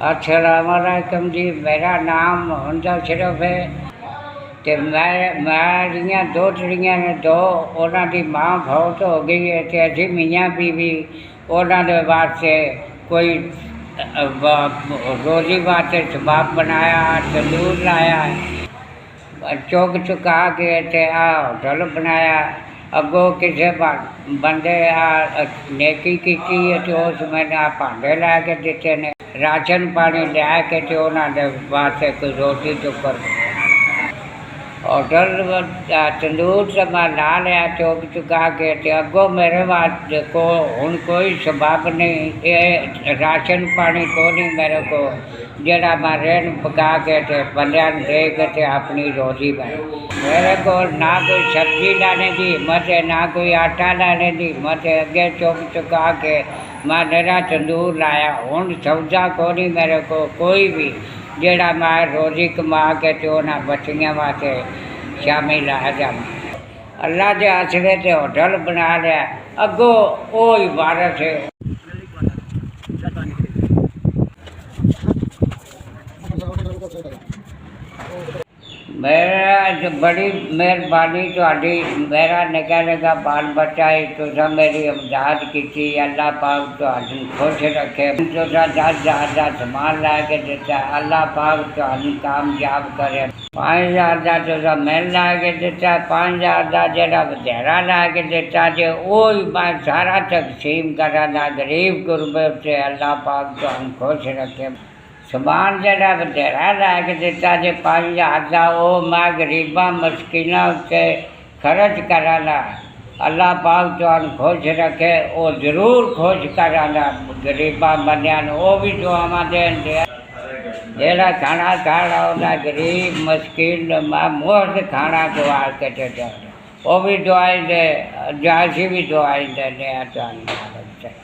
अस्सलाम वालेकुम जी। मेरा नाम मोहम्मद अशरफ है। तो मेरिया दो चिड़ियाँ ने, दो उन्हों की माँ बहुत हो गई है। तो असी मियाँ बीवी उन्होंने वास्ते कोई रोजी वास्ते सबाब बनाया, तंदूर लाया, चुग चुका के होटल बनाया। अगों किसी बंदे नेकी की तो उस मैंने भांडे लैके दिते ने, राशन पानी लिया के तो उन्होंने वास्ते कोई रोटी टुकर होटल तंदूर से मैं ला लिया चुग चुका के। तो अगों मेरे वास्ते को हूँ कोई सबब नहीं, ये राशन पानी को नहीं मेरे को, जरा मैं रेन पका के बंदियां दे के अपनी रोजी बन। मेरे को ना कोई सब्जी लाने की हिम्मत है, ना कोई आटा लाने की हिम्मत है। अगे चुग चुका के मैं मेरा तंदूर लाया, हूँ सौदा को नहीं मेरे को कोई भी, जड़ा मैं रोजी कमा के तो ना बच्चियां वास्ते शामी ला जा। अल्लाह के आसरे ते होटल बना लिया। अगों वो इबारत है। मेरा बड़ी मेहरबानी थोड़ी, मेरा निका निका बाल बच्चा है, तुसा मेरी इमदाद की। अल्लाह पाक तुहानू खुश रखे। तुसा 10,000 का समान लैके दिता, अल्लाह पाक तुहानू कामयाब करे। 5,000 का तुसा मैन लैके दिता, 5,000 का जरा वधेरा लैके दिता जे वो ही मैं सारा तकसीम करा ना गरीब गुरबे से। अल्लाह पाक तुहानू खुश रखे। समान जरा वधेरा लैके दिता जे 5,000 का, वो मैं गरीबा मुश्किलों उत्ते खर्च कराना। अल्लाह पाक तुहानू खुश रखे। वो जरूर खुश कराना गरीबा बंदियां नूं, वो भी दुआवां देन दिया। जेड़ा खाना खाना उन्हें गरीब मुश्किल मैं मुफ्त खाना खवा के देता, वो भी दुआई दे, जासी भी दुआई देने तुहानू।